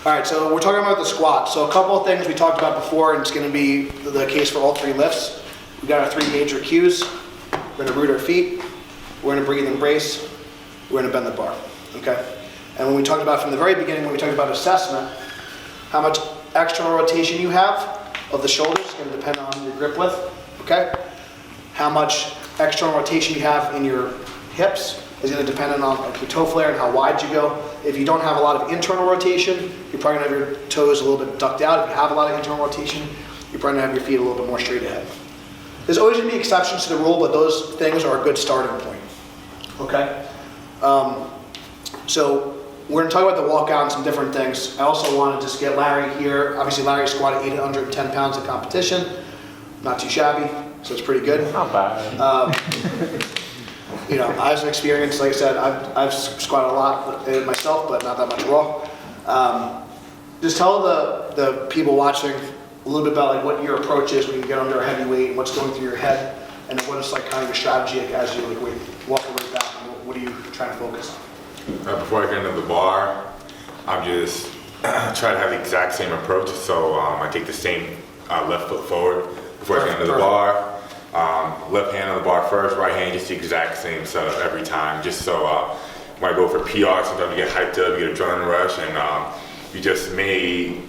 All right, so we're talking about the squat. So a couple of things we talked about before, and it's going to be the case for all three lifts. We've got our three major cues. We're going to root our feet. We're going to breathe and brace. We're going to bend the bar. Okay. And when we talked about from the very beginning, when we talked about assessment, how much external rotation you have of the shoulders is going to depend on your grip width. Okay. How much external rotation you have in your hips is going to depend on like, your toe flare and how wide you go. If you don't have a lot of internal rotation, you're probably going to have your toes a little bit ducked out. If you have a lot of internal rotation, you're probably going to have your feet a little bit more straight ahead. There's always going to be exceptions to the rule, but those things are a good starting point. Okay? So we're going to talk about the walkout and some different things. I also want to just get Larry here. Obviously, Larry squatted 810 pounds in competition. Not too shabby, so it's pretty good. Not bad. You know, I have some experience, like I said, I've squatted a lot myself, but not that much raw. Just tell the people watching a little bit about like what your approach is when you get under a heavy weight and what's going through your head, and what is like kind of your strategy like, as you like walk your way back, and what are you trying to focus on? Before I get into the bar, I'm just try to have the exact same approach. So I take the same left foot forward before I get into the bar. Left hand on the bar first, right hand, just the exact same setup every time. Just so when I go for PR, sometimes you get hyped up, you get adrenaline rush, and you just may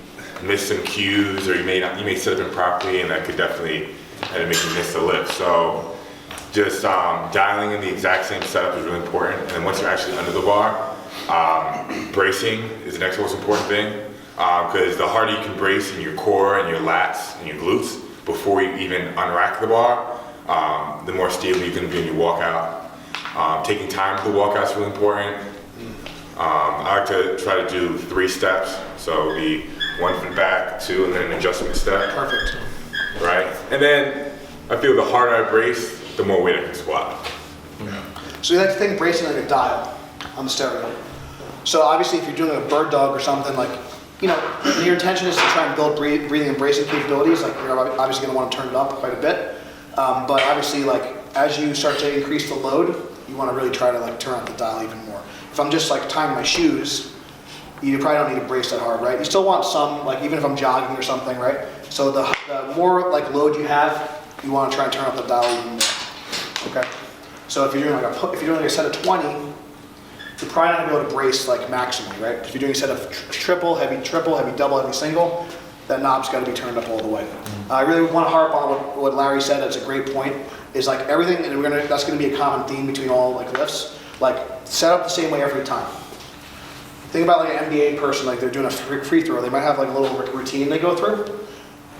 miss some cues, or you may set up improperly, and that could definitely make you miss the lift. So just dialing in the exact same setup is really important. And then once you're actually under the bar, bracing is the next most important thing, because the harder you can brace in your core and your lats and your glutes before you even unrack the bar, the more stable you can be in your walkout. Taking time for the walkout is really important. I like to try to do 3 steps, so the 1 foot back, 2, and then an adjustment step. Perfect. Right? And then I feel the harder I brace, the more weight I can squat. Yeah. So you like to think bracing like a dial on the stereo. So obviously if you're doing a bird dog or something, like, you know, when your intention is to try and build breathing and bracing capabilities, like you're obviously going to want to turn it up quite a bit. But obviously, like as you start to increase the load, you want to really try to like turn up the dial even more. If I'm just like tying my shoes, you probably don't need to brace that hard, right? You still want some, like even if I'm jogging or something, right? So the more like load you have, you want to try and turn up the dial even more. Okay. So if you're doing like a set of 20, you're probably not going to be able to brace like maximally, right? If you're doing a set of triple, heavy, double, heavy, single, that knob's got to be turned up all the way. I really want to harp on what Larry said. That's a great point. Is like everything, and that's going to be a common theme between all like lifts. Like set up the same way every time. Think about like an NBA person, like they're doing a free throw. They might have like a little routine they go through,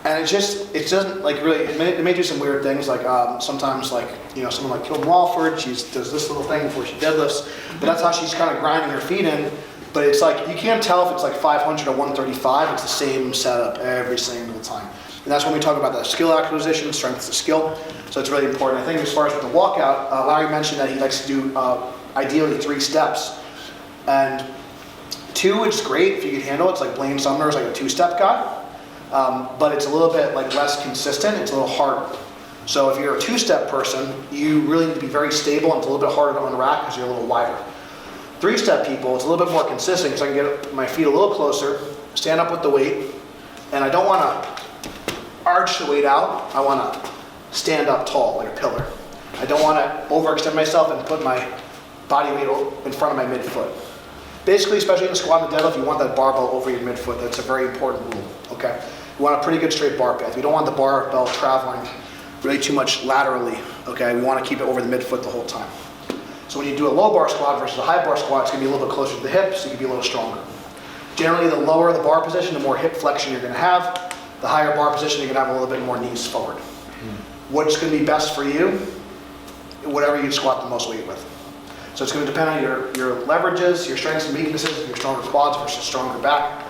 and it doesn't like really. It may do some weird things. Like sometimes like someone like Kilden Walford, she does this little thing before she deadlifts, but that's how she's kind of grinding her feet in. But it's like, you can't tell if it's like 500 or 135, it's the same setup every single time. And that's when we talk about the skill acquisition, strength is a skill. So it's really important. I think as far as with the walkout, Larry mentioned that he likes to do ideally 3 steps. And 2 is great if you can handle it. It's like Blaine Sumner is like a 2-step guy. But it's a little bit like less consistent, it's a little harder. So if you're a 2-step person, you really need to be very stable, and it's a little bit harder to unrack because you're a little wider. 3-step people, it's a little bit more consistent because I can get my feet a little closer, stand up with the weight, and I don't want to arch the weight out, I want to stand up tall like a pillar. I don't want to overextend myself and put my body weight in front of my midfoot. Basically, especially in the squat and the deadlift, you want that barbell over your midfoot. That's a very important rule, okay? You want a pretty good straight bar path. We don't want the barbell traveling really too much laterally, okay? We want to keep it over the midfoot the whole time. So when you do a low bar squat versus a high bar squat, it's going to be a little bit closer to the hips, so you can be a little stronger. Generally, the lower the bar position, the more hip flexion you're going to have. The higher bar position, you're going to have a little bit more knees forward. What's going to be best for you? Whatever you squat the most weight with. So it's going to depend on your leverages, your strengths and weaknesses, your stronger quads versus stronger back,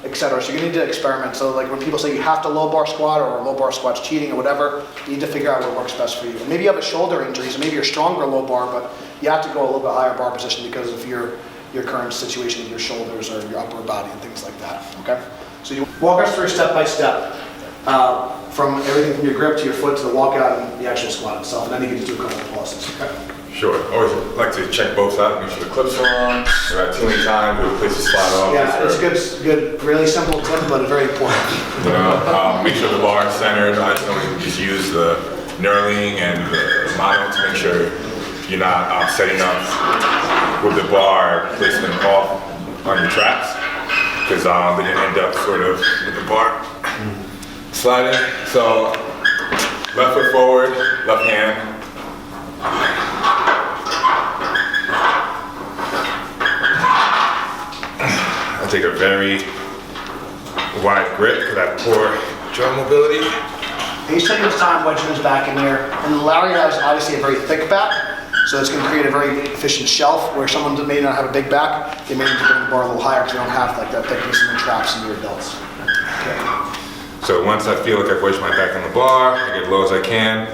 etc. So you're going to need to experiment. So like when people say you have to low bar squat or low bar squat's cheating or whatever, you need to figure out what works best for you. And maybe you have a shoulder injury, so maybe you're stronger low bar, but you have to go a little bit higher bar position because of your current situation with your shoulders or your upper body and things like that. Okay. So you walk us through step by step, from everything from your grip to your foot to the walkout and the actual squat itself, and then you get to do a couple of pauses. Okay. Sure. Always like to check both sides, make sure the clips are on. If I have too many times, there's a place to slide off. Yeah, it's a good, really simple tip, but very important. You know, make sure the bar is centered. I can always just use the knurling and the mono to make sure you're not setting up with the bar, placing them off on your traps, because then you end up sort of with the bar sliding. So left foot forward, left hand. I take a very wide grip because I have poor joint mobility. He's taking his time wedging his back in there. And Larry has obviously a very thick back, so it's going to create a very efficient shelf where someone that may not have a big back, they may need to bring the bar a little higher because they don't have like that thickness in the traps in your delts. Okay. So once I feel like I've wedged my back on the bar, I get as low as I can.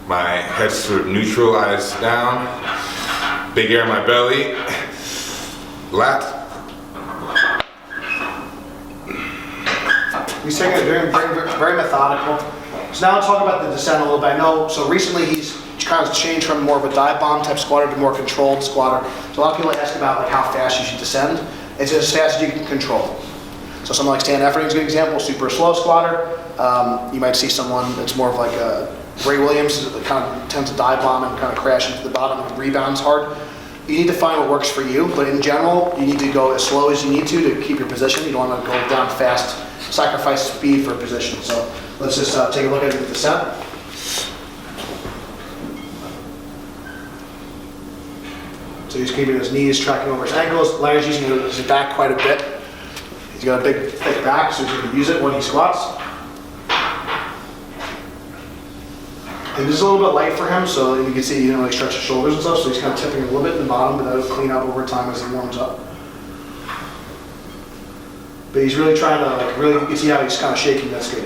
My head's sort of neutral, eyes down. Big air in my belly. Lat. He's taking it very methodical. So now let's talk about the descent a little bit. I know, so recently he's kind of changed from more of a dive bomb type squatter to more controlled squatter. So a lot of people ask about like how fast you should descend. It's as fast as you can control. So someone like Stan Efferding is a good example, super slow squatter. You might see someone that's more of like a Ray Williams that kind of tends to dive bomb and kind of crash into the bottom and rebounds hard. You need to find what works for you, but in general, you need to go as slow as you need to keep your position. You don't want to go down fast, sacrifice speed for a position. So let's just take a look at the descent. So he's keeping his knees tracking over his ankles. Larry's using his back quite a bit. He's got a big, thick back, so he's going to use it when he squats. And this is a little bit light for him, so you can see he didn't really stretch his shoulders and stuff, so he's kind of tipping a little bit in the bottom, but that'll clean up over time as he warms up. But he's really trying to, like, really, you can see how he's kind of shaking that skate.